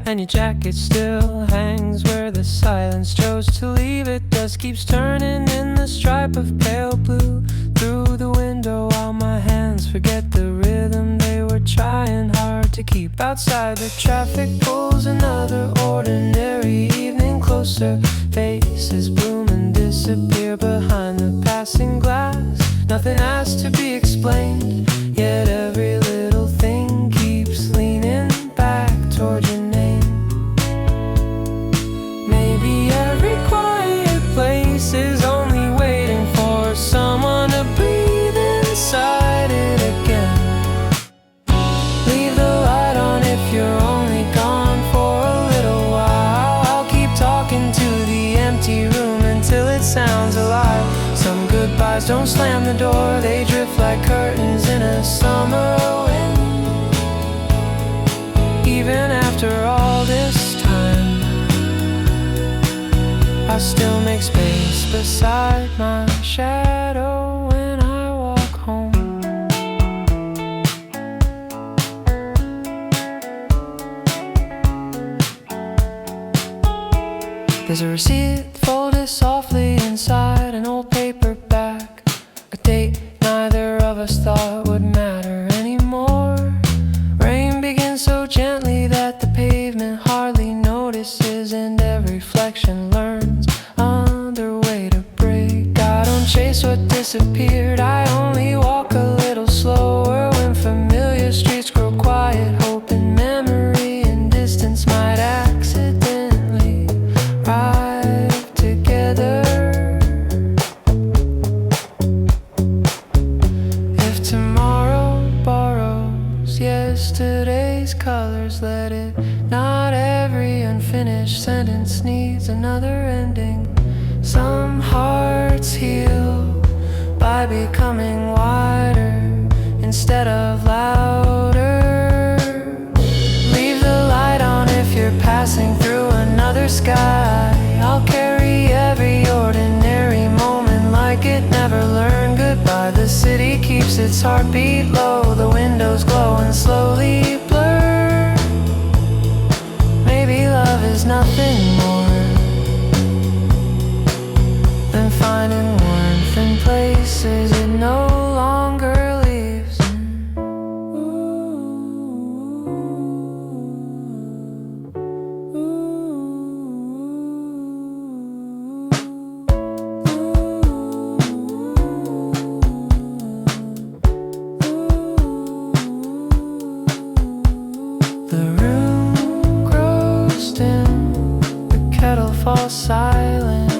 and your jacket still hangs where the silence chose to leave it. Dust keeps turning in the stripe of pale blue through the window while my hands forget the rhythm they were trying hard to keep. Outside the traffic pulls another ordinary evening closer. Faces bloom and disappear behind the passing glass. Nothing has to be explained, yet every little thing keeps leaning back toward your name. Maybe every quiet place is only waiting for someone to breathe inside it again. Leave the light on if you're only gone for a little while. I'll keep talking to the empty room until it sounds alive. Some goodbyes don't slam the door, they drift like curtains in a summer wind. Even after all this time, I still make space beside my shadow when I walk home. There's a receipt folded softly inside an old paperback, a date neither of us thought would matter anymore. Rain begins so gently that the pavement hardly notices, and every reflection learns another way to break. I don't chase what disappeared, I only walk a little slower when familiar streets grow quiet, hoping memory and distance might accidentally arrive together. If tomorrow borrows yesterday's colors, let it. Not every unfinished sentence needs another ending. Some hearts heal by becoming wider instead of louder. Leave the light on if you're passing through another sky. I'll carry every ordinary moment like it never learned goodbye. The city keeps its heartbeat low, the windows glow and slowly blur. Maybe love is nothing more than finding warmth in places it no longer leaves. The room grows dim, the kettle falls silent.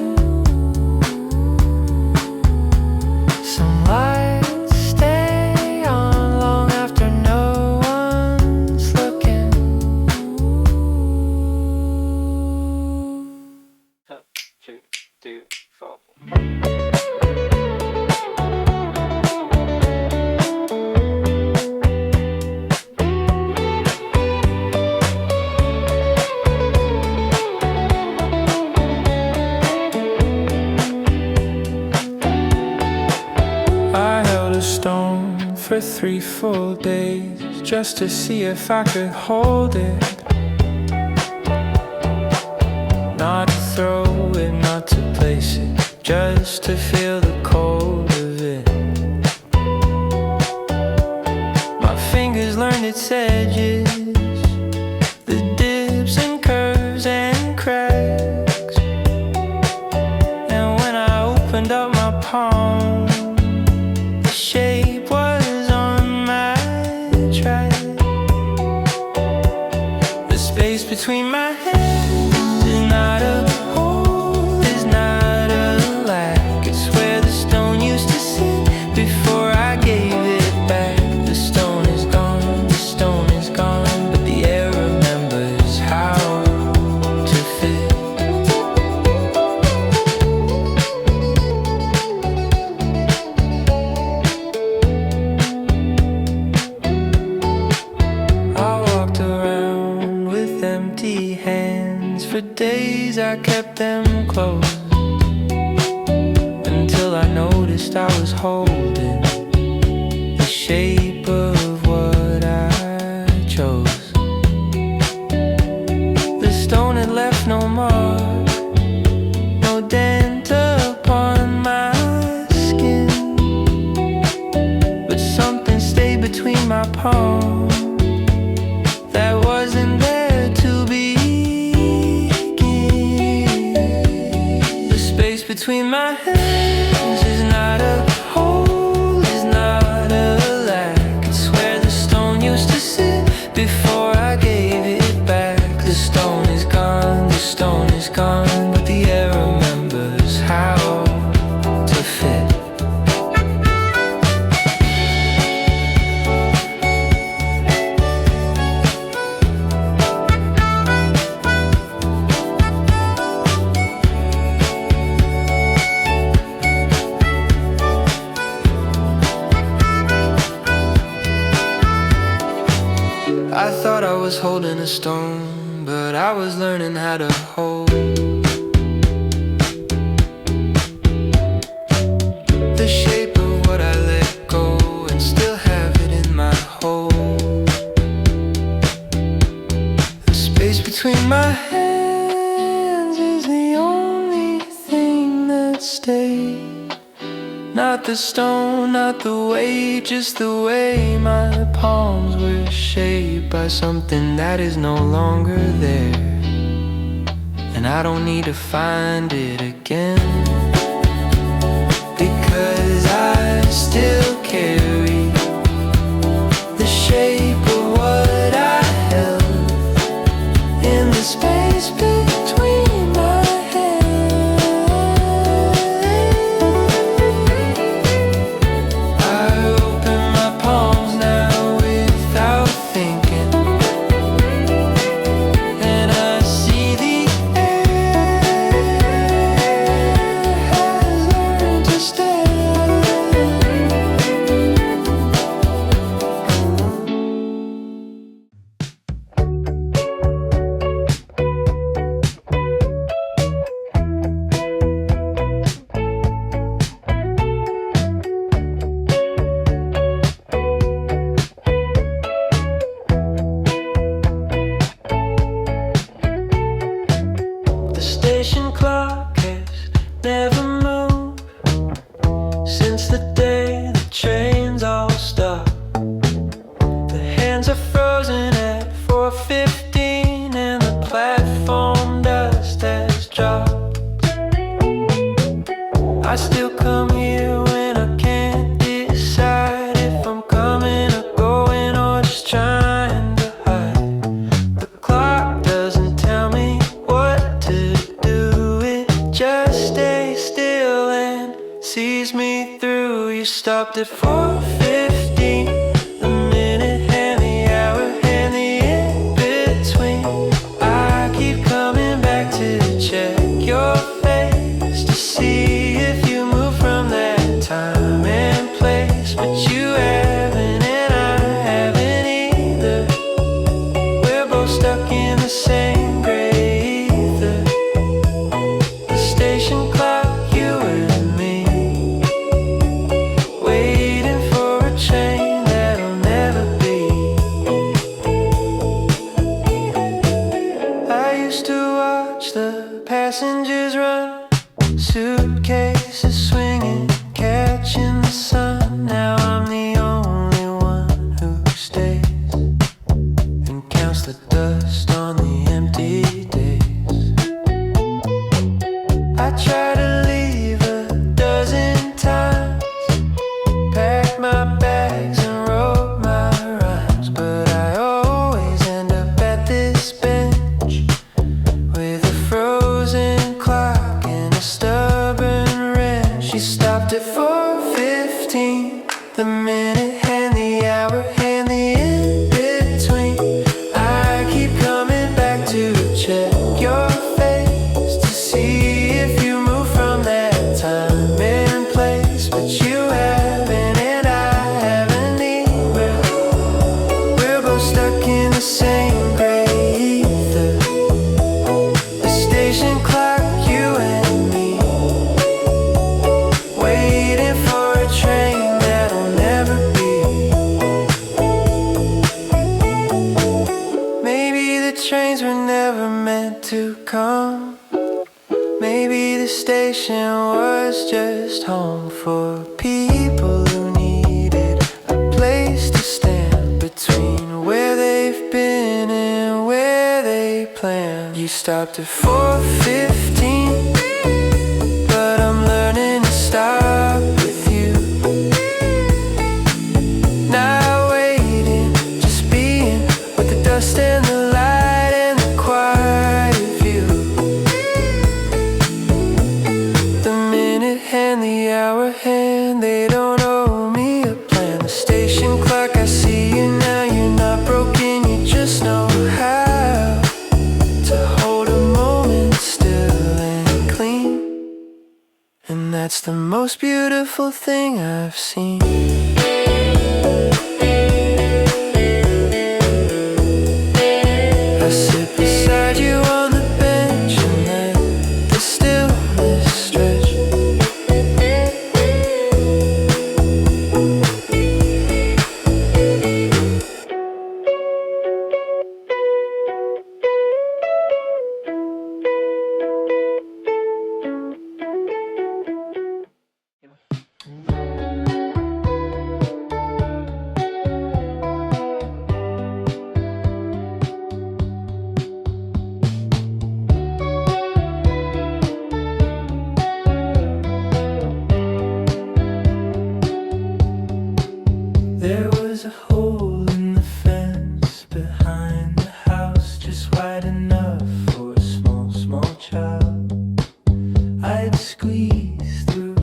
Some lights stay on long after no one's looking. 1, 2, 3, 4. I held a stone for 3 full days just to see if I could hold it. Not to throw it, not to place it, just to feel the cold of it. My fingers learned its edges, the dips and curves and cracks. And when I opened up my palm, the shape was on my track. The space between my hands is not a hole, is not a lack. It's where the stone used to sit before I gave it back. The stone is gone, the stone is gone, but the air remembers how to fit. I walked around with empty hands. For days I kept them closed, until I noticed I was holding the shape of what I chose. home that wasn't there to begin. The space between my hands is not a hole, is not a lack. It's where the stone used to sit before I gave it back. The stone is gone, the stone is gone, but the air remembers how to fit. I thought I was holding a stone, but I was learning how to hold the shape of what I let go and still have it in my hold. The space between my hands is the only thing that stays. Not the stone, not the weight, just the way my palms were shaped by something that is no longer there. And I don't need to find it again, because I still carry the shape of what I held in the space between my hands. I open my palms now without thinking, and I see the air has learned to stay. The station clock has never moved since the day the trains all stopped. The hands are frozen at 4:15 and the platform dust has dropped. I still come here when I can't decide if I'm coming or going or just trying to hide. The clock doesn't tell me what to do, it just stays still and sees me through. You stopped at 4:15, the minute and the hour and the in-between. I keep coming back to check your face to see if you move from that time and place, but you haven't and I haven't either. We're both stuck in the same gray ether. The station clock, you and me, waiting for a train that'll never be. I used to watch the passengers run, suitcases swinging, catching the sun. Now I'm the only one who stays and counts the dust on the empty days. I try to leave a dozen times, packed my bags and wrote my rhymes, but I always end up at this bench with a frozen clock and a stubborn wrench. She stopped at 4:15, the minute and the hour and the in-between. I keep coming back to check your face to see if you move from that time and place, but you haven't and I haven't either. We're both stuck in the same gray ether. The station clock, you and me, waiting for a train that'll never be. Maybe the trains were never meant to come. Maybe the station was just home for people who needed a place to stand between stopped at 4:15, but I'm learning to stop with you. Not waiting, just being with the dust and the light and the quiet view. The minute hand, the hour hand, they don't owe me a plan. The station clock, I see you now, you're not broken, you just know how to hold a moment still and clean. And that's the most beautiful thing I've seen. I sit beside you on the bench and let the stillness stretch. There was a hole in the fence behind the house, just wide enough for a small, small child. I'd squeeze through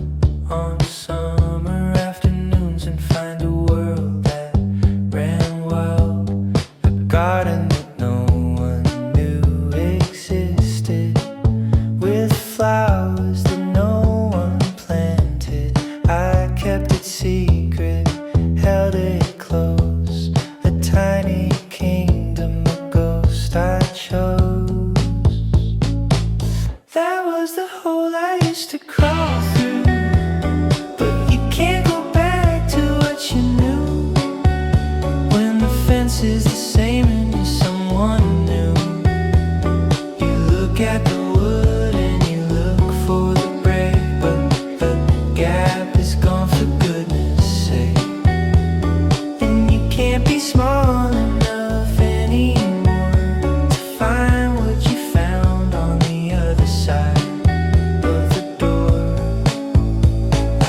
on summer afternoons and find a world that ran wild. A garden that no one knew existed, with flowers that no one planted. I kept it secret, held it close, a tiny kingdom of ghosts I chose. That was the hole I used to crawl through, but you can't go back to what you knew when the fence is the same and you're someone new. You look at the wood and you look for the break, but the gap is gone for goodness sake. Can't be small enough anymore to find what you found on the other side of the door.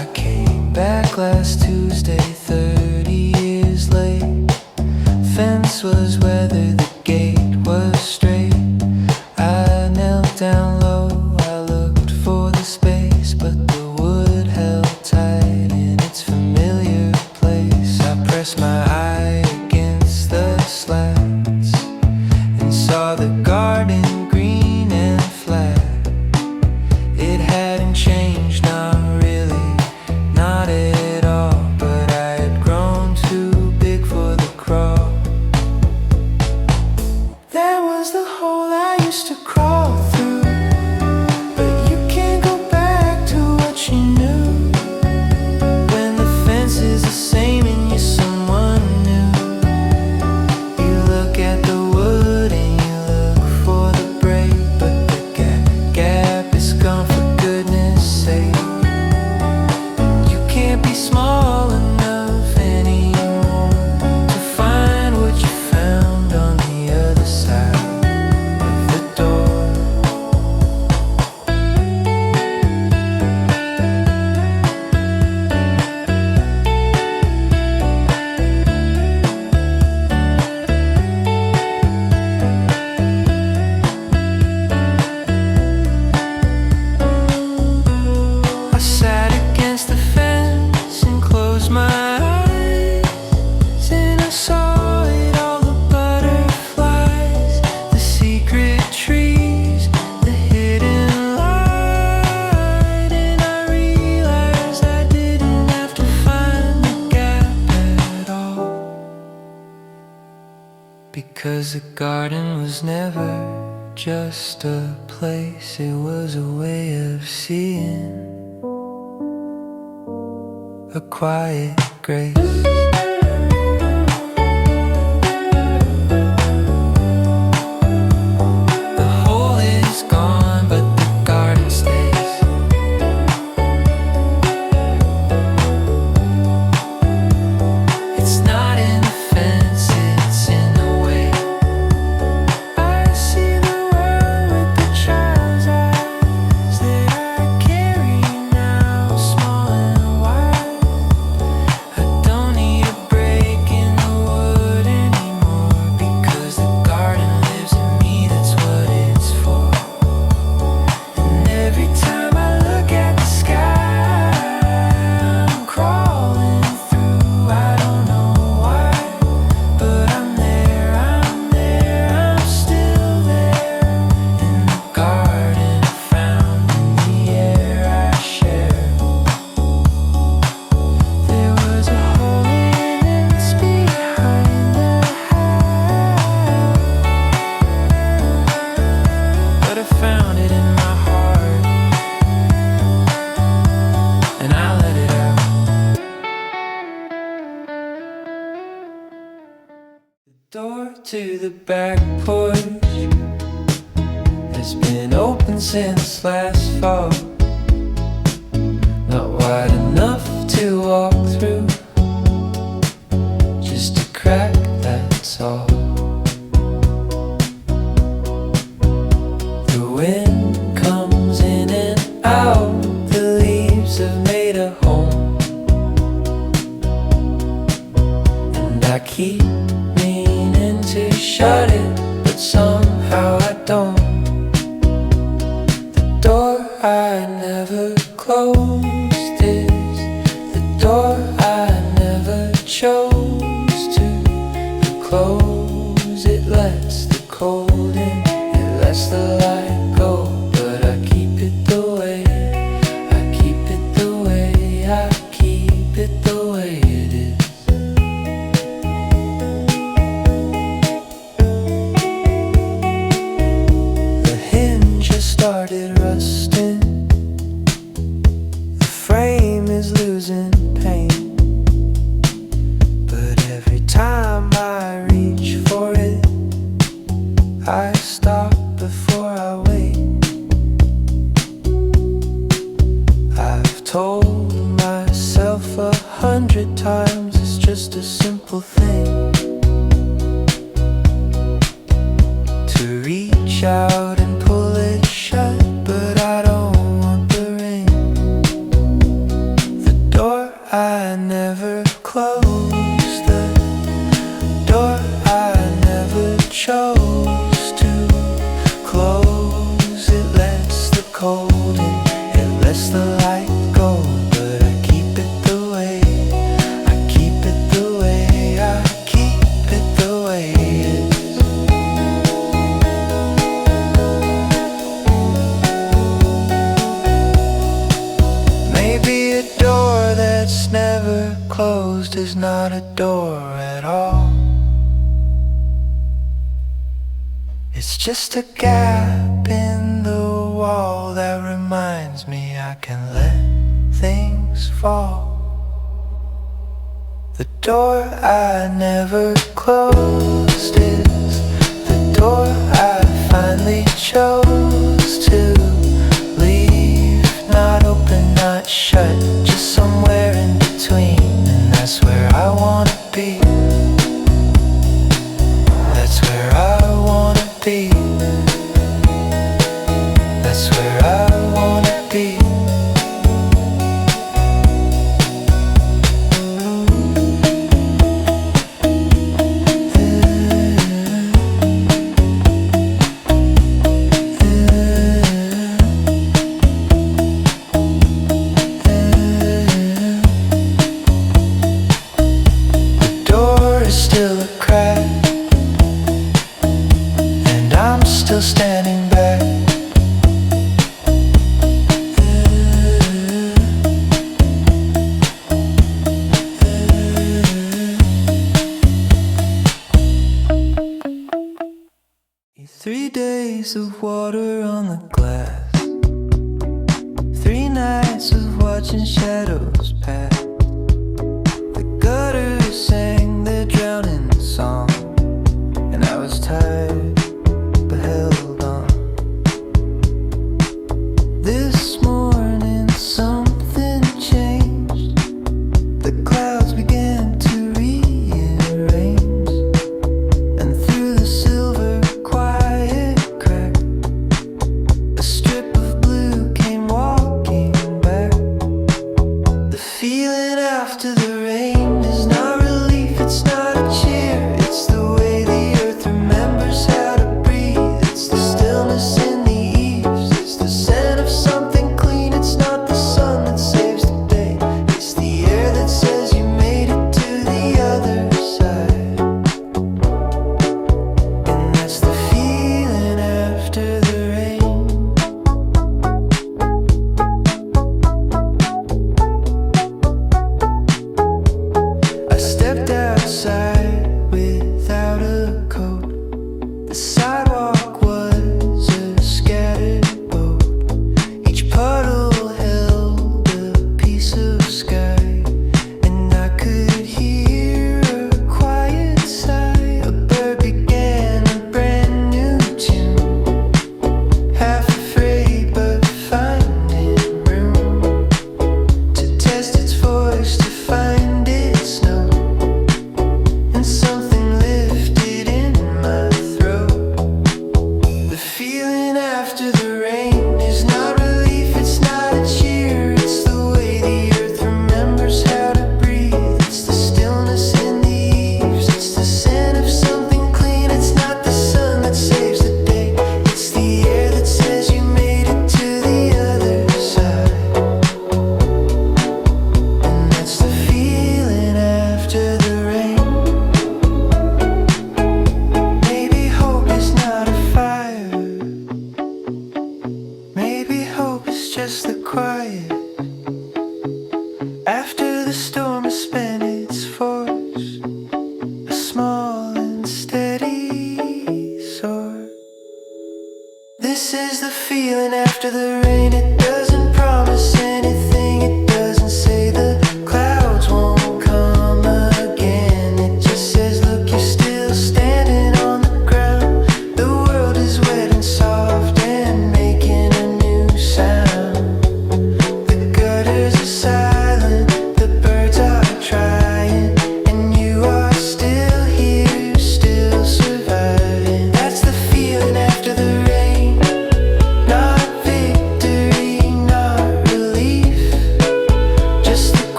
I came back last Tuesday, 30 years late. Fence was weathered, the gate was straight. I knelt down low, I looked for the space, but the wood held tight in its familiar place. I pressed my eye against the slats and saw the garden green and flat. It hadn't changed, not really, not at all, but I had grown too big for the crawl. That was the hole I used to crawl through, but you can't go back to what you knew when the fence is the same and you're someone new. You look at the wood and you look for the break, but the gap is gone for goodness sake. You can't be small enough anymore to find what you found on the other side of the door. I sat against the fence and closed my eyes, and I saw it all, the butterflies, the secret trees, the hidden light. And I realized I didn't have to find the gap at all, because the garden was never just a place, it was a way of seeing, a quiet grace. The hole is gone, but the garden stays. It's not in the fence, it's in the way. I see the world with to the back porch. It's been open since last fall. Not wide enough to walk through, just a crack, that's all. The wind comes in and out, the leaves have made a home, and I keep meaning to shut it, but somehow I don't. The door I never closed is the door I never chose to close. It lets the cold in, it lets the light go, but I keep it the way, I keep it the way, I keep it the way it is. The hinge has started rusting, the frame is losing pain, but every time I reach for it, I stop before I wait. I've told myself 100 times it's just a simple thing to reach out and pull it shut, but I don't want the ring. The door I never closed, the door I never chose to close. It lets the cold in, it lets the light go, but I keep it the way, I keep it the way, I keep it the way it is. Maybe a door that's never closed is not a door at all. It's just a gap in the wall that reminds me I can let things fall. The door I never closed is the door I finally chose to leave. Not open, not shut, just somewhere in between, and that's where I wanna be. That's where I wanna be. That's where I wanna be. The door is still a crack, and I'm still standing back. Three days of water on the glass, 3 nights of watching shadows pass. The gutter sang their drowning song, and I was tired but held on. This morning something changed, the clouds began to rearrange, and through the silver quiet crack, a strip of blue came walking back. The feeling after the rain is not relief, it's not a cheer, it's the way the earth remembers how to breathe. It's the stillness in the eaves, it's the scent of something clean. It's not the sun that saves the day, it's the air that says you made it to the other side. And that's the feeling after the rain.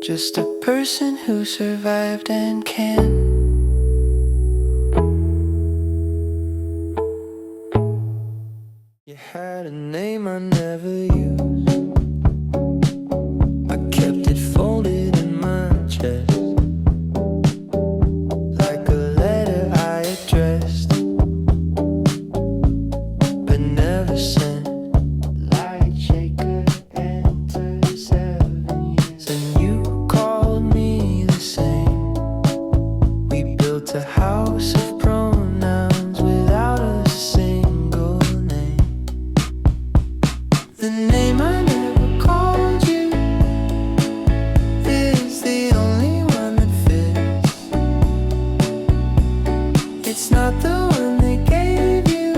just a person who survived and can. You had a name I never used. I kept it folded in my chest, like a letter I addressed, but never sent. Light shaker entered 7 years, and you called me the same. We built a house of pronouns without a single name. The name I never called you is the only one that fits. It's not the one they gave you,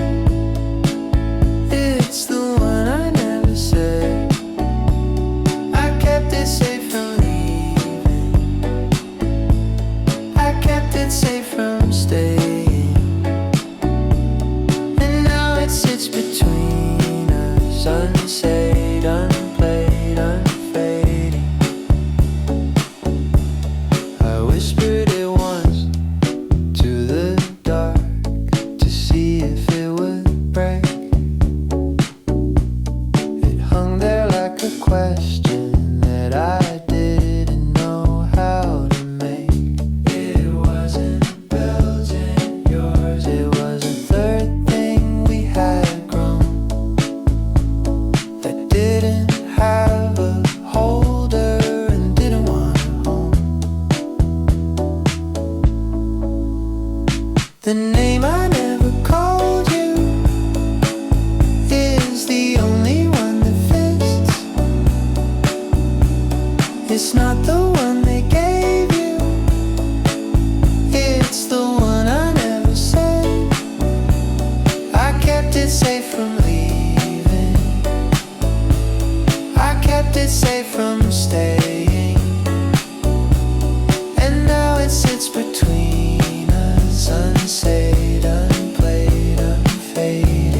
it's the one I never said. I kept it safe from leaving, I kept it safe from staying, and now it sits between us, unsaid, unplayed, unfading. I whispered it once to the dark to see if it would break. It hung there like a question that I didn't know how to make. It wasn't Belgian, yours, it was a third thing we had grown that didn't have a holder and didn't want a home. The name I never called you is the only one that fits. It's not the one they gave you, it's the one I never said. I kept it safe from leaving, I kept it safe from staying, and now it sits between us, unsaid, unplayed, unfading.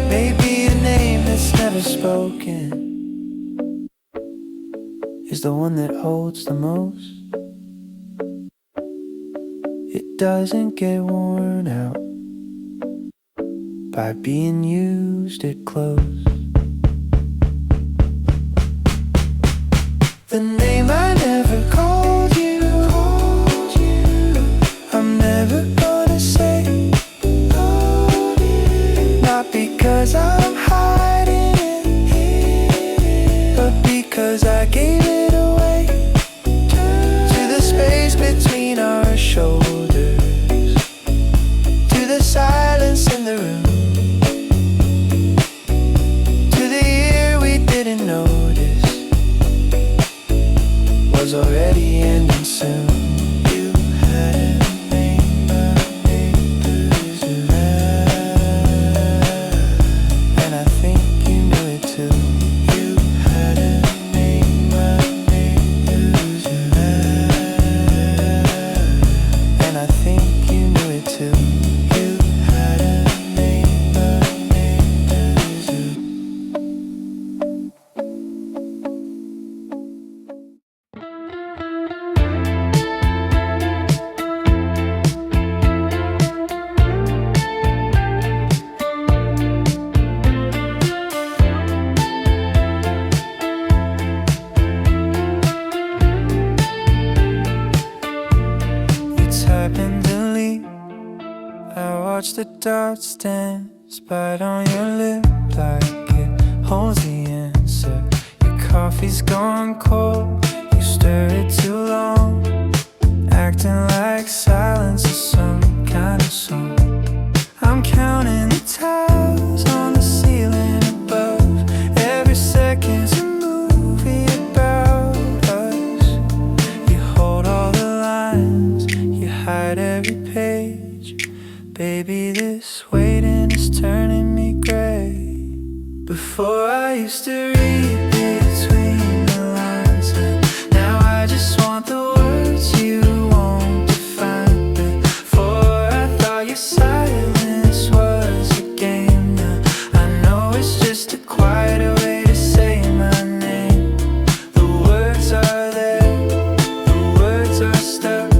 Maybe a name that's never spoken is the one that holds the most. It doesn't get worn out by being used at close. The name I never called you, I'm never gonna say. Not because I'm hiding it, but because I gave it away to the space between our shoulders, to the silence in the room, to the year we didn't notice was already ending soon. You had a name, but papers and I think you knew it too. You had a name, but papers and I think you knew it too. You had a name, but papers. Watch the dots dance, bite on your lip like it holds the answer. Your coffee's gone cold, you stir it too long, acting like silence is some kind of song. I'm counting the tiles on the ceiling above, every second's a movie about us. You hold all the lines, you hide every page. Baby, this waiting is turning me gray. Before I used to read between the lines, but now I just want the words you won't define. Before I thought your silence was a game. Now I know it's just a quieter way to say my name. The words are there, the words are stuck,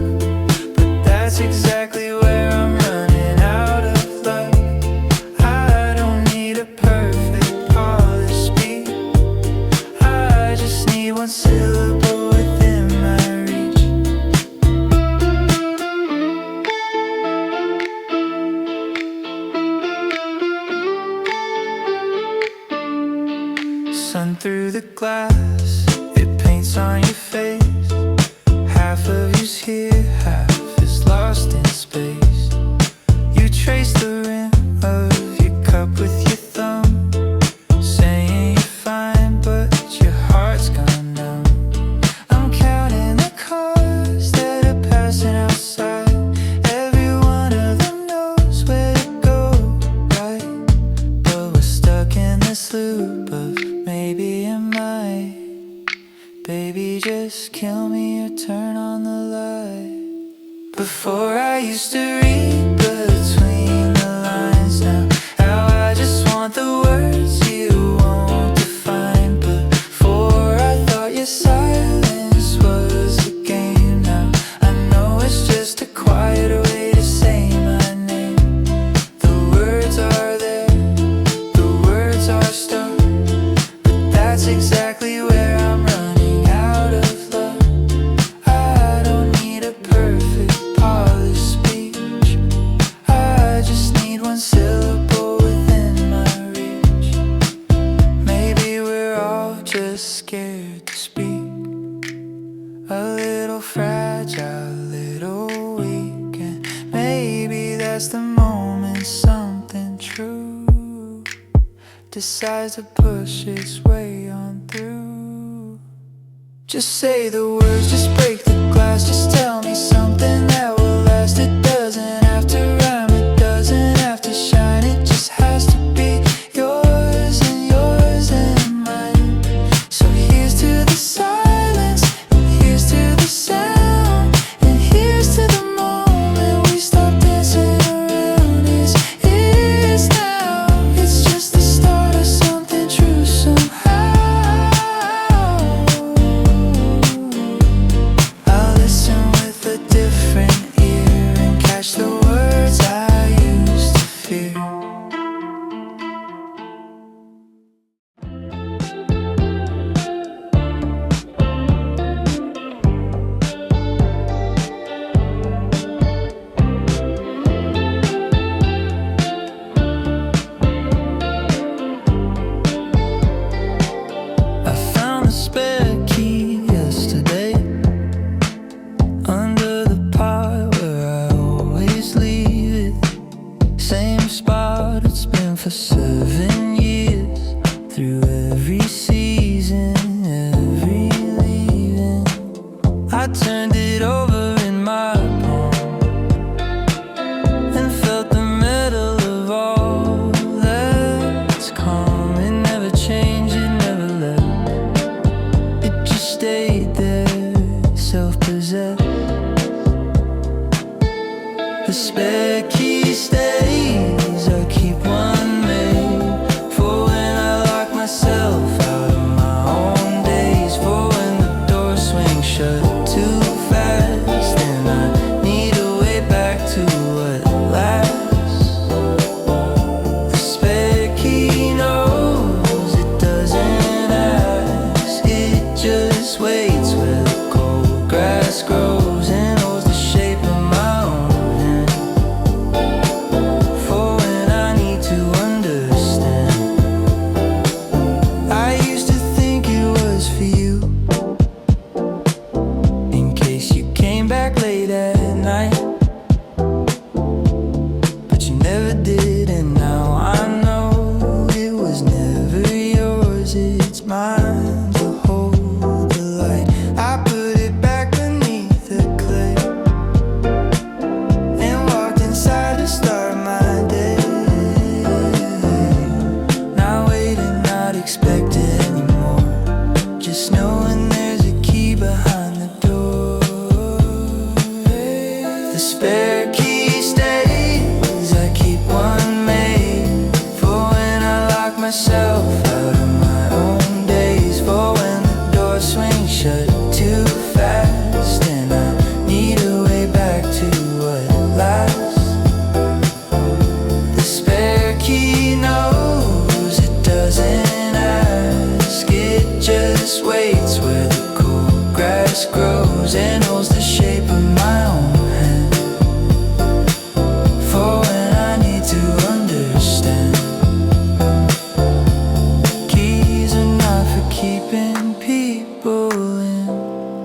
but that's exactly where I'm running out of luck. I don't need a perfect polished speech, I just need one syllable within my reach. Sun through the glass, it paints on your face. Half of you's here, half is lost in space. You trace the rim of your cup with your thumb, saying you're fine, but your heart's gone numb. I'm counting the cars that are passing outside. Every one of them knows where to go, right? But we're stuck in this loop of maybe am I. Baby, just kill me or turn on the light. Before I used to read between the lines. Now I just want the words you won't define. But before I thought your silence was a game. Now I know it's just a quieter way to say my name. The words are there, the words are stuck, but that's exactly where I'm running out of luck. I don't need a perfect polished speech, I just need one syllable within my reach. Maybe we're all just scared to speak, a little fragile, a little weak, and maybe that's the moment something true decides to push its way on through. Just say the words, just break the glass, just tell me something that will last. It doesn't have to rhyme, it doesn't have to shine, it just has to be yours and mine. So here's to the silence, and here's to the sound, and here's to the moment we stop dancing around. It's now, it's just the start of something true somehow. I'll listen with a different ear and catch the words I used to fear. I found a spare key yesterday under the pile where I always leave it. Same spot it's been for 7 years. Through every season, every leaving, I turned it over in my palm and felt the metal of all that's calm. It never changed, it never left, it just stayed there, self-possessed. The spare key stays, I keep one made for when I lock myself out. myself out of my own days for when the door swings shut too fast, and I need a way back to what lasts. The spare key knows it doesn't ask, it just waits where the cool grass grows and holds the shape of my own hand for when I need to understand. Keys are not for keeping people in,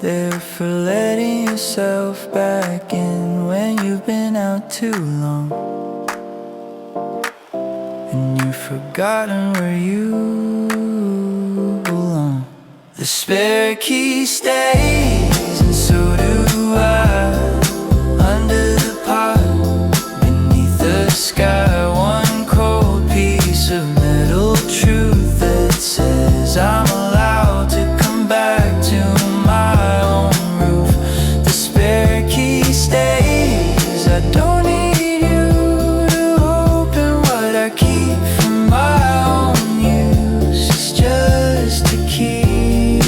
they're for letting yourself back in when you've been out too long and you've forgotten where you belong. The spare key stays, and so do I, under the pot, beneath the sky. One cold piece of metal truth that says I'm allowed to come back to my own roof. The spare key stays, I don't need you to open what I keep for my own use. It's just a key,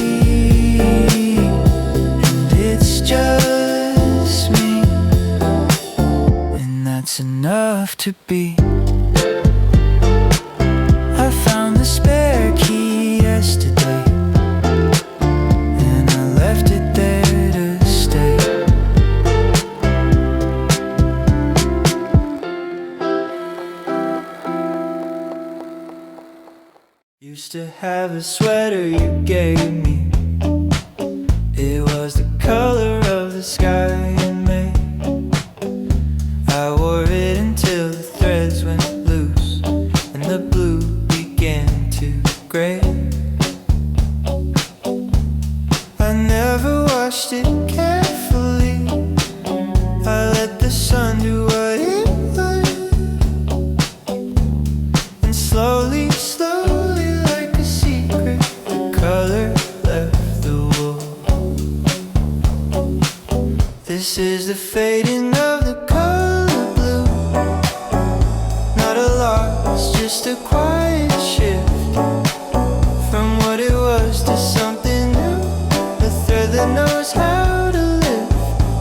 and it's just me, and that's enough to be. I found the spare key yesterday, and I left it there to stay. Used to have a sweater you gave me, it was the color of the sky in May. I wore it until the threads went loose and the blue began to gray. I never washed it carefully, I let the sun do what it would, and slowly, slowly, like a secret, the color left the wool. This is the fading of the color blue, not a loss, just a quiet shift from what it was to something new, a thread that knows how to lift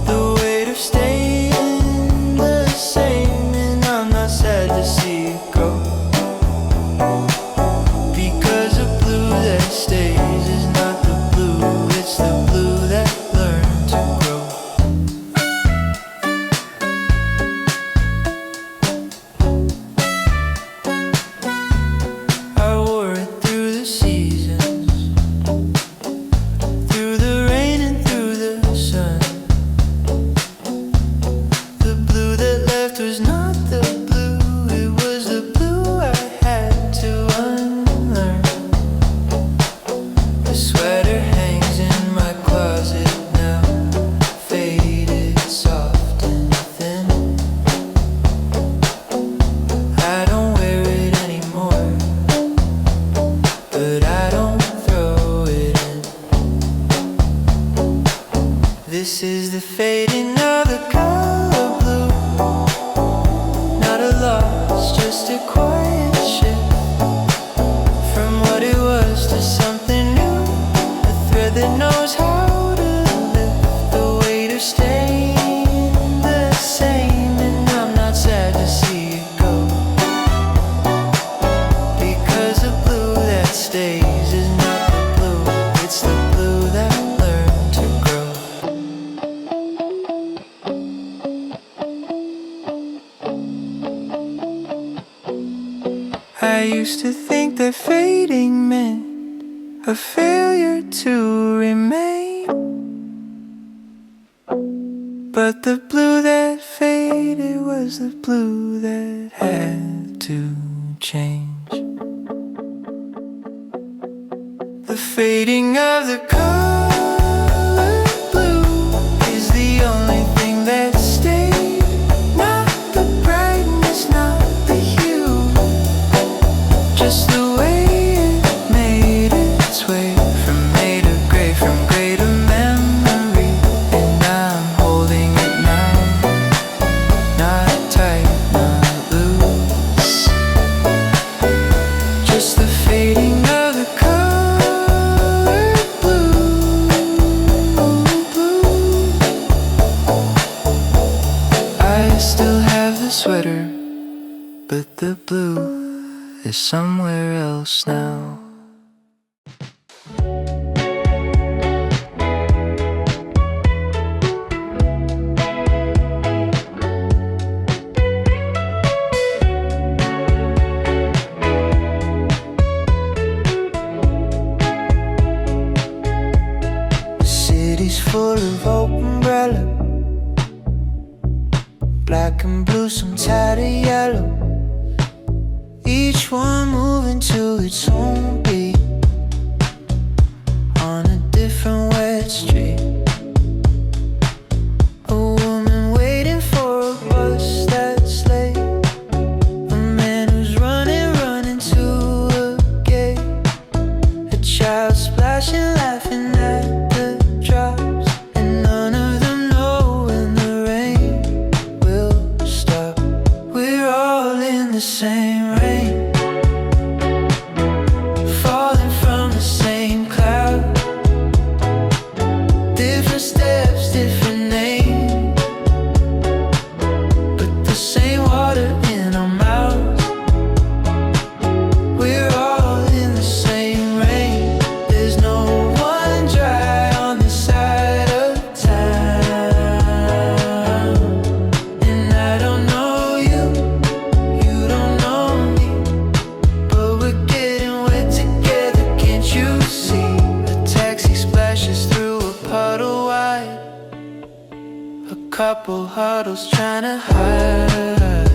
the weight of staying the same, and I'm not sad to see it go, because the blue that stays is not the blue, it's the blue that learned to grow. I wore it through the seasons, through the rain and through the sun. The blue that left was not the blue, it was the blue I had to unlearn. The sweater hangs in my closet now, faded, soft and thin. I don't wear it anymore, but I don't throw it in. This is the fading of the color blue, not a loss, just a quiet shift from what it was to something new, a thread that knows how to lift the weight of staying the same, and I'm not sad to see it go, because the blue that stays is not the blue, it's the blue that learned to grow. I used to think that fading meant a failure to remain, but the blue that faded was the blue that had to change. The fading of the color blue is the only thing that stayed, not the brightness, not the hue, just the way it made its way from gray to memory, and I'm holding it now, not tight, not loose. is somewhere else now. Full of open umbrella, black and blue, some tattered yellow, each one moving to its own beat on a different wet street. A woman waiting for a bus that's late, a man who's running to a gate, a child splashing, laughing at the drops. Same rain, falling from the same cloud, different steps, different names, but the same water in our mouths. We're all in the same rain, there's no one dry on this side of town. And I don't know you, you don't know me, but we're getting wet together, can't you see? A taxi splashes through a puddle wide, a couple huddles trying to hide.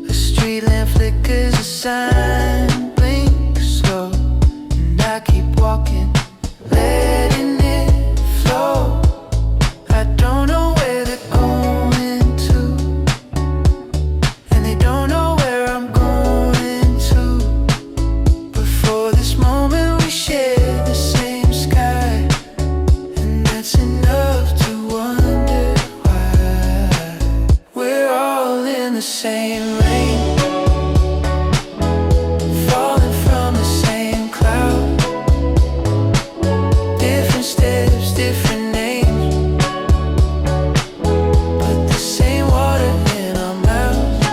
A street lamp flickers, a sign blinks slow, and I keep walking, letting it flow. I don't know where they're going to, and they don't know where I'm going to, but for this moment we share the same sky, and that's enough to wonder why. We're all in the same rain, falling from the same cloud, different steps, different names, but the same water in our mouths.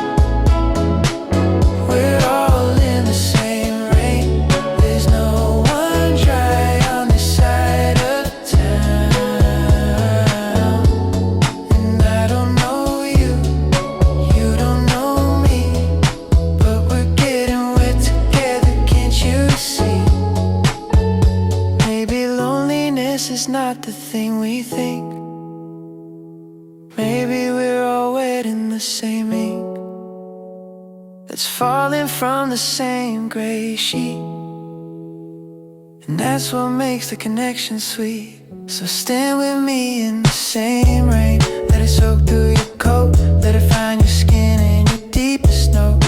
We're all in the same rain, there's no one dry on this side of town. And I don't know you, you don't know me, but we're getting wet together, can't you see? Maybe loneliness is not the thing we think, maybe we're all wet in the same ink that's falling from the same gray sheet, and that's what makes the connection sweet. So stand with me in the same rain, let it soak through your coat, let it find your skin and your deepest note.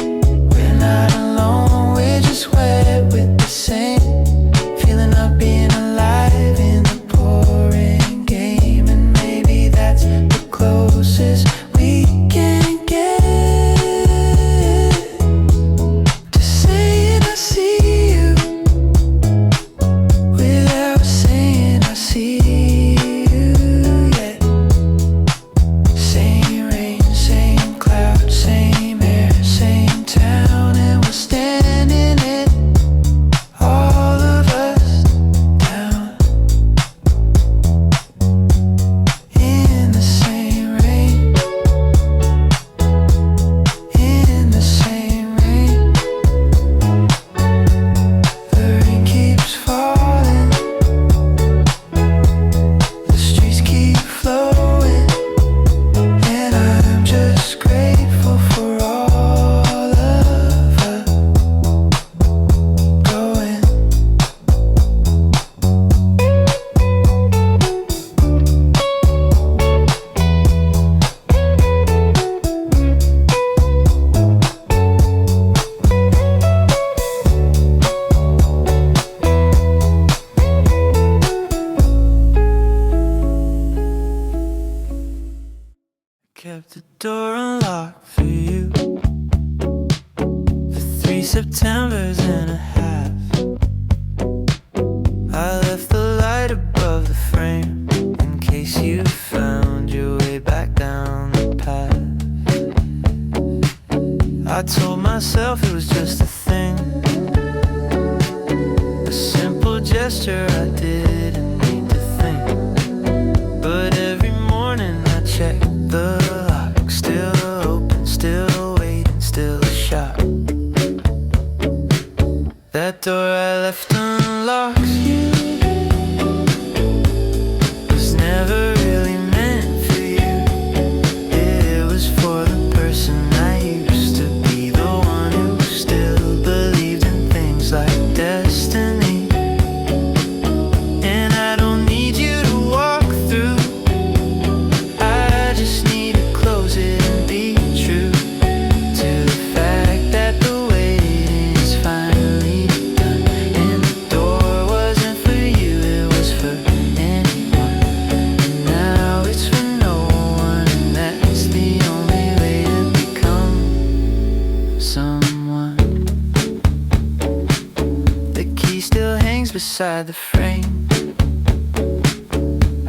We're not alone, we're just wet with the same feeling of being alive in the pouring game, and maybe that's the closest we can get to saying I see you without saying I see you yet. Same rain, same cloud, same air, same town, and we're standing it, all of us down in the same rain, in the same rain. The rain keeps falling, the streets keep flowing, and I'm just grateful for all of us going. Kept the door unlocked for you for 3 Septembers and a half. I left the light above the frame in case you found your way back down the path. I told myself if it was just a thing, a simple gesture I didn't need to think. But every morning I check the lock, still open, still waiting, still a shot. That door I left unlocked was never really meant for you. It was for the person I used to be, the one who still believed in things like destiny. And I don't need you to walk through, I just need to close it and be true to the fact that the waiting is finally done. And the door wasn't for you, it was for anyone. And now it's for no one, and that's the only way to become someone. The key still hangs beside the frame.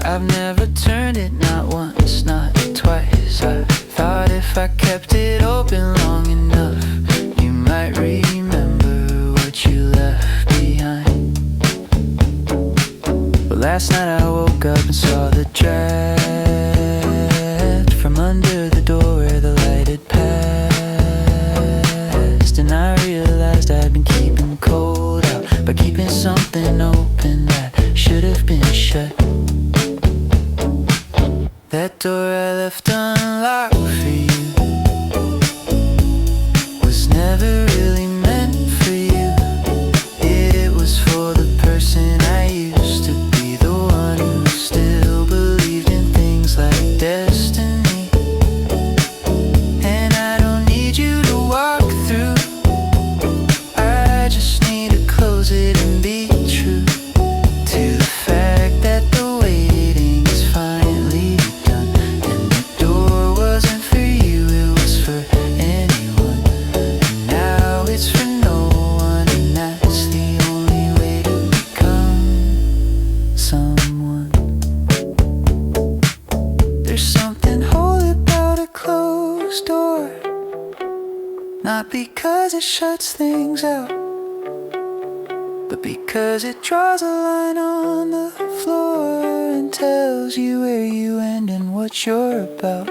I've never turned it, not once, not twice. I thought if I kept it open long enough, you might remember what you left behind. But last night I woke up and saw the draft from under the door where the light had passed. And I realized I'd been keeping cold out by keeping something open that should have been shut. That door I left unlocked for you was never really meant for you. It was for the person I used to be, the one who still believed in things like destiny. And I don't need you to walk through, I just need to close it and be true to the fact that the waiting is finally done. And the door wasn't for you, it was for anyone. And now it's for no one, and that's the only way to become someone. There's something holy about a closed door, not because it shuts things out, but because it draws a line on the floor and tells you where you end and what you're about.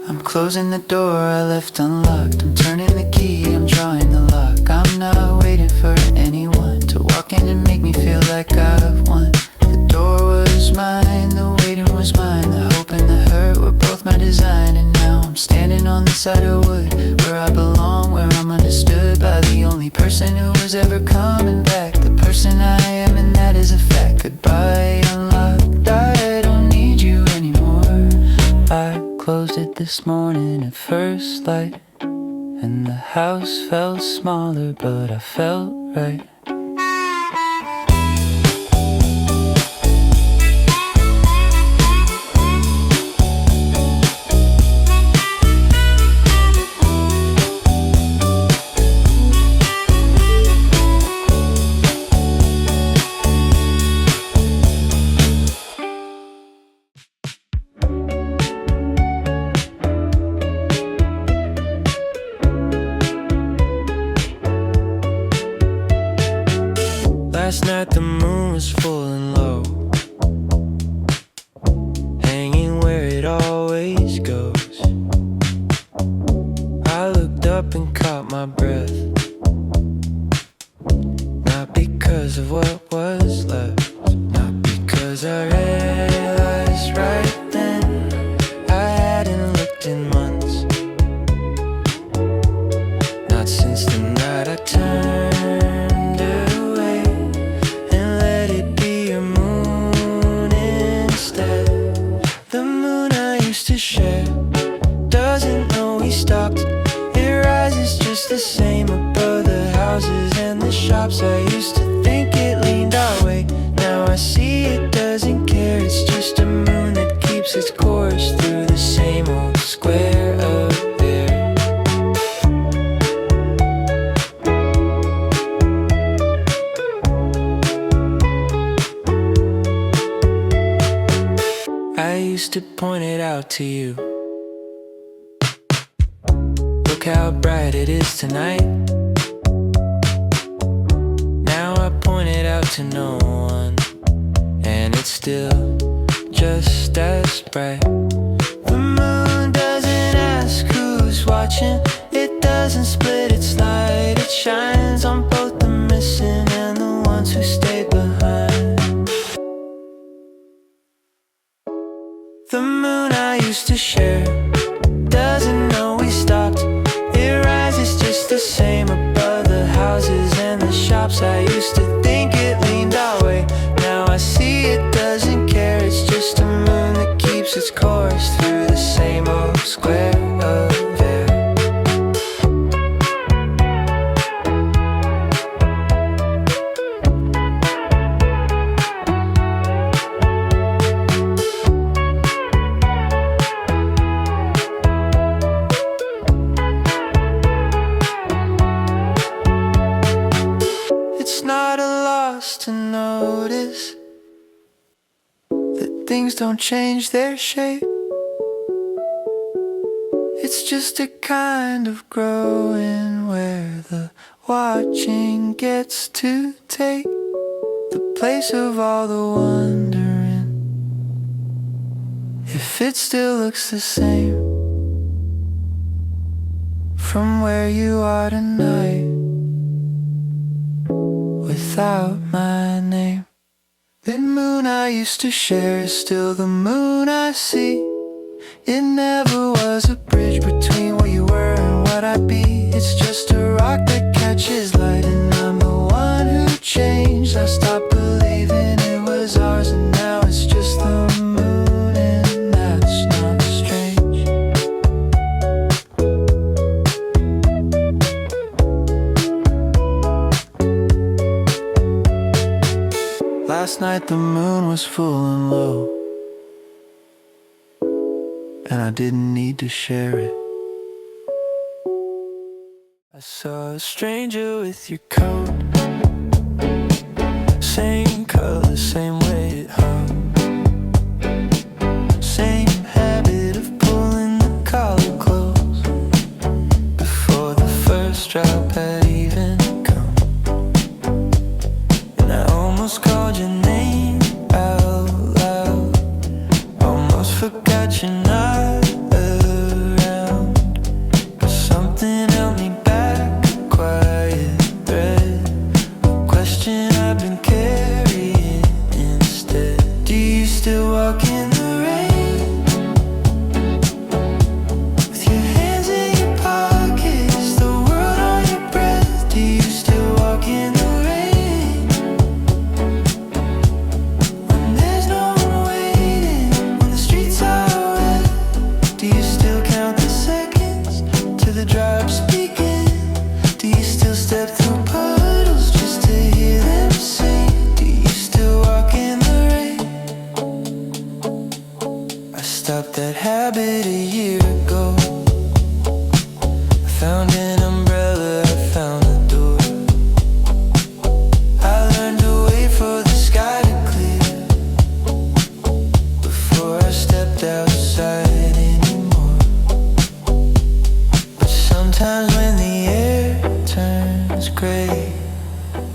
I'm closing the door I left unlocked, I'm turning the key, I'm drawing the lock. I'm not waiting for anyone to walk in and make me feel like I've won. The door was mine, the waiting was mine, the hope and the hurt were both my design. And now I'm standing on the side of wood, where I belong, where I'm understood by the only person who was ever coming back, the person I am, and that is a fact. Goodbye, unlocked, I don't need you anymore. I closed it this morning at first light, and the house felt smaller, but I felt right. Last night the moon was full and low, hanging where it always goes. I looked up and caught my breath, not because of what was left, not because I realized right then I hadn't looked in months, not since the night I turned to share. Doesn't know we stopped. It rises just the same above the houses and the shops. I used to think it leaned our way, now I see it doesn't care. It's just a moon that keeps its course through the same old square of there. I used to point it out to you. Look Look how bright it is tonight. Now I point it out to no one, and it's still just as bright. The moon doesn't ask who's watching. It doesn't split its light. It shines on both the missing and the ones who stayed behind. The moon I used to share doesn't know we stopped. It rises just the same above the houses and the shops. I used to think it leaned our way. Now I see it doesn't care. It's just a moon that keeps its course through the same old square of air. It's not a loss to notice that things don't change their shape. It's just a kind of growing where the watching gets to take the place of all the wondering if it still looks the same from where you are tonight without my name. That moon I used to share is still the moon I see. It never was a bridge between what you were and what I'd be. It's just a rock that catches light, and I'm the one who changed. I stopped believing it was ours, and now it's just the moon, and that's not strange. Last night the moon was full and low, and I didn't need to share it. I saw a stranger with your coat, same color, same way it hung, same habit of pulling the collar close before the first drop had even come. And I almost called your name out loud, almost forgot you're not around, but something held me back, a quiet thread, a question I've been carrying instead. Do you still walk in the rain with your hands in your pockets, the world on your breath? Do you still walk in the rain when there's no one waiting, when the streets are wet? Do you still count the seconds to the drops begin? Do you still step through puddles just to hear them sing? Do you still walk in the rain? I stopped that habit a year ago. I found an umbrella, I found the door. I learned to wait for the sky to clear before I stepped outside anymore. But sometimes when the air turns gray,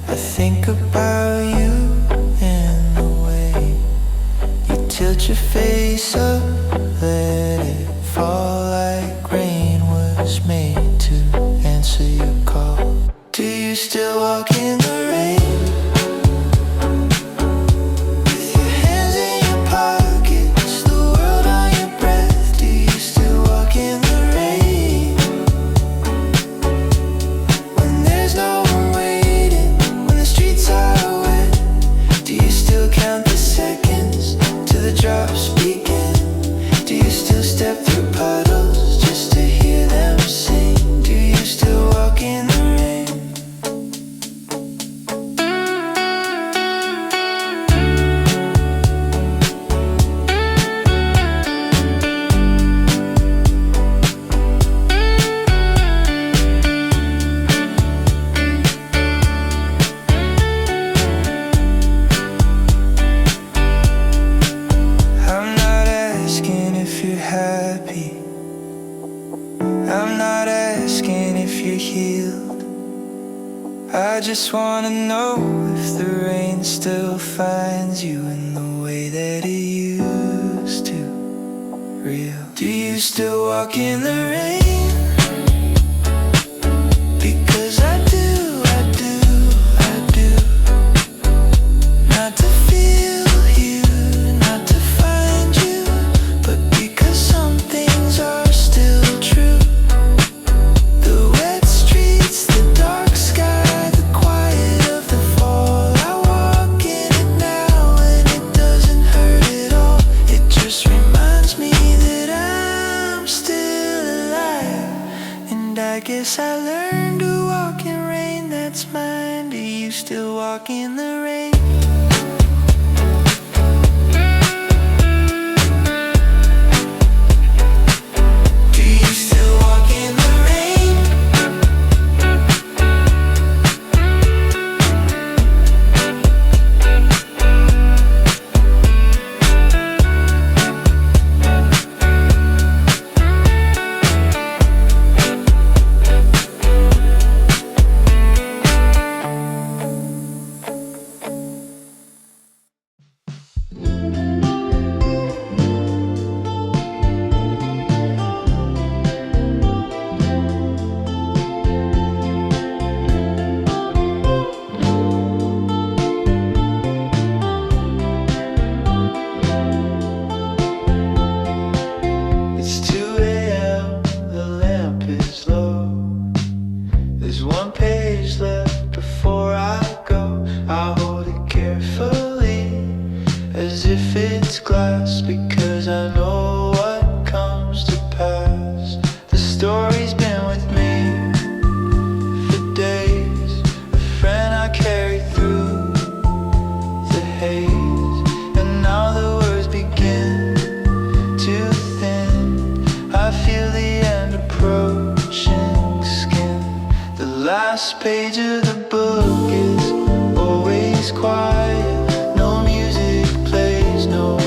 I think about you and the way you tilt your face up, let it fall like rain was made to answer your call. Do you still walk in the rain with your hands in your pockets, the world on your breath? Do you still walk in the rain when there's no one waiting, when the streets are wet? Do you still count the seconds to the drops begin? Do you still step through puddles just to hear them sing? Do you still walk in the rain? healed. I just wanna know if the rain still finds you in the way that it used to. Real. Do you still walk in the rain? Because I do, I do, I do. Not to feel you, not to find you, but because some things are still true. The wet streets, the dark sky, the quiet of the fall. I walk in it now and it doesn't hurt at all. It just reminds me that I'm still alive. And I guess I learned to walk in rain that's mine. Do you still walk in the rain? Do you still walk in the rain? It's 2 a.m., the lamp is low. There's one page left before I go. I hold it carefully, as if it's glass, because I know what comes to pass. The story's been with me for days, a friend I carried through the haze, and now the words begin to thin. I feel the end approaching skin. The last page of the book is always quiet. No music plays, no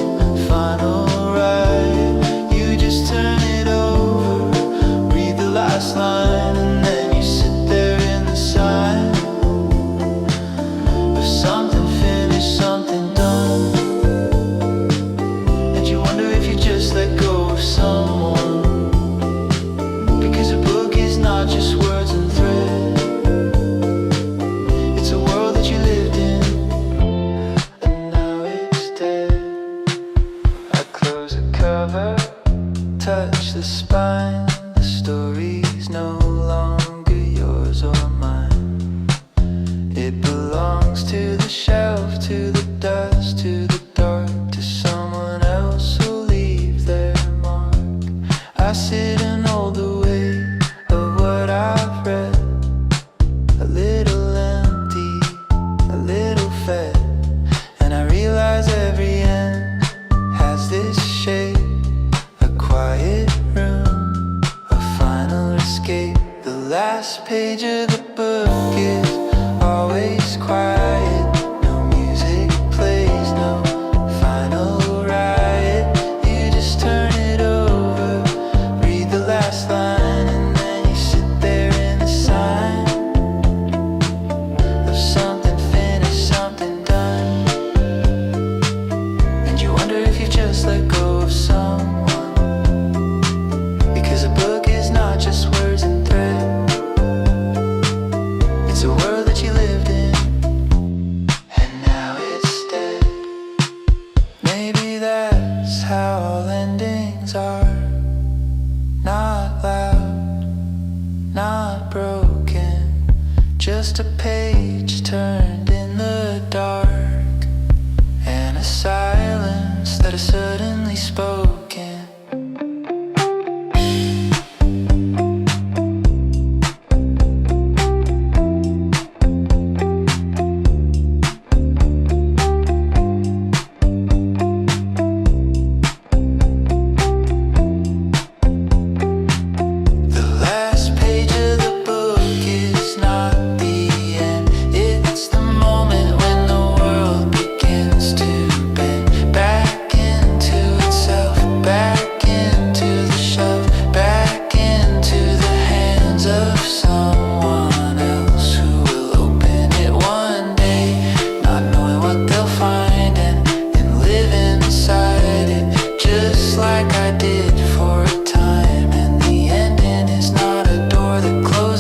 final ride. You just turn it over, read the last line, and then you sit there in the sign of something finished, something done. And you wonder if you just let go of someone, because a book is not just words and thread. It's a world that you lived in, and now it's dead. I close the cover, touch the spine. The story's no longer yours or mine. It belongs to the shelf, to the dust, to the dark, to someone else who'll leave their mark. I sit and hold the weight of what I've read, a little empty, a little fed, and I realize every end has this shape, a quiet room, a final escape. The last page of the book is always quiet. No music plays, no final riot. You just turn it over, read the last line, and then you sit there in the sign of something finished, something done. And you wonder if you've just let go of someone, because a book is not just words and thread. It's a world that you lived in, and now it's dead. Maybe that's how all endings are. Not loud, not broken, just a page turned in the dark, and a silence that is suddenly spoken. The last page of the book is not the end. It's the moment when the world begins to bend back into itself.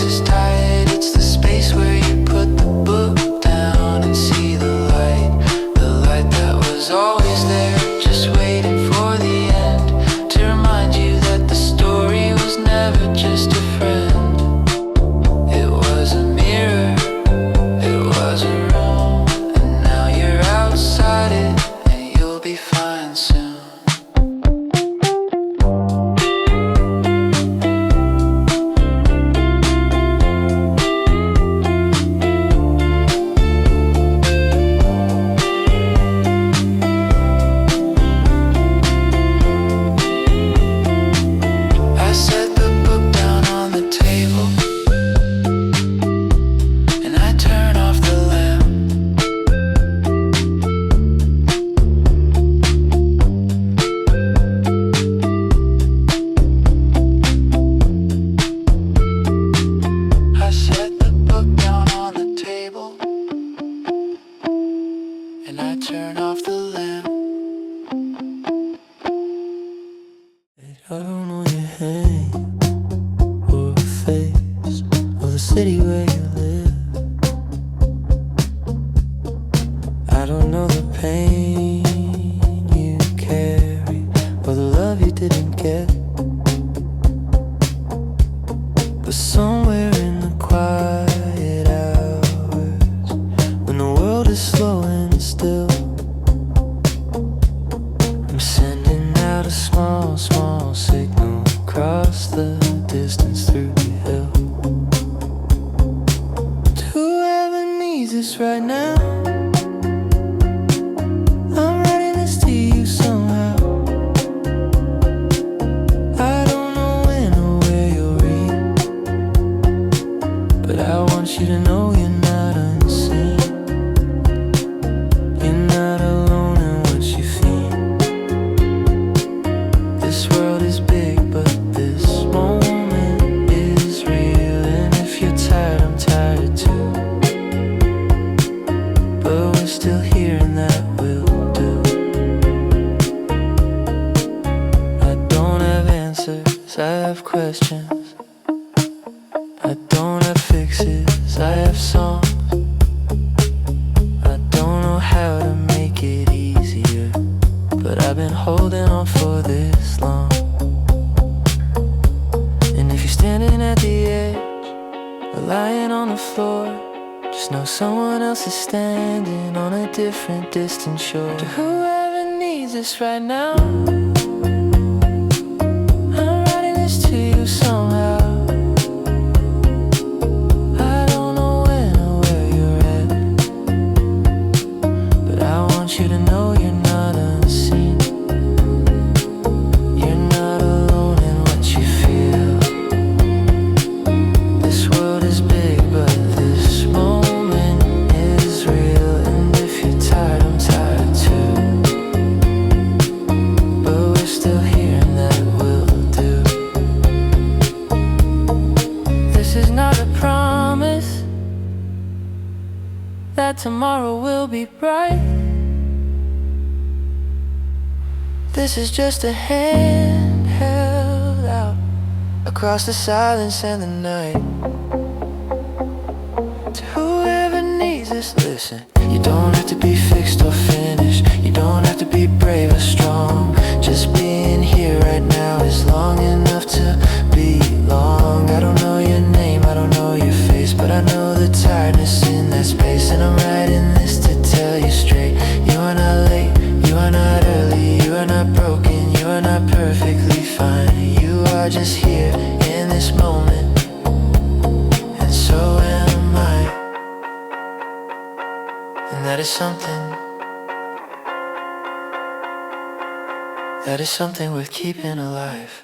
house is tired. It's the space where you put the book down and see the light that was always there, just waiting for the end, to remind you that the story was never just a friend. It was a mirror, it was a room, and now you're outside it, and you'll be fine soon. I set the book down on the table, and I turn off the lamp. I set the book down on the table, and I turn off the lamp. I don't know your name or a face or the city where you live. I don't know the pain you carry or the love you didn't get. But somewhere in the quiet hours, when the world is slow and still, I'm sending out a small signal across the distance through the hill. To whoever needs this right now, I'm writing this to you somehow. I don't know when or where you'll read, but I want you to know you're not unseen. You're not alone in what you feel. This world is big, but this moment is real. And if you're tired, I'm tired too. But we're still here, and that will do. I don't have answers, I have questions. I don't have fixes, I have songs. I don't know how to make it easier, but I've been holding on for this long. And if you're standing at the edge or lying on the floor, just know someone else is standing on a different, distant shore. To whoever needs this right now, I'm writing this to you somehow. I don't know when or where you're at, but I want you to know you're not unseen. You're not alone in what you feel. This world is big, but this moment is real. And if you're tired, I'm tired too. But we're still here, and that will do. This is not a promise that tomorrow will be bright. This is just a hand held out across the silence and the night. To whoever needs this, listen. You don't have to be fixed or finished. You don't have to be brave or strong. Just being here right now is long enough to belong. I don't know your name, I don't know your face, but I know the tiredness in that space. And I'm writing this to tell you straight. You are not late, you are not early, you are not broken, you are not perfectly fine. You are just here in this moment, and so am I. And that is something worth keeping alive.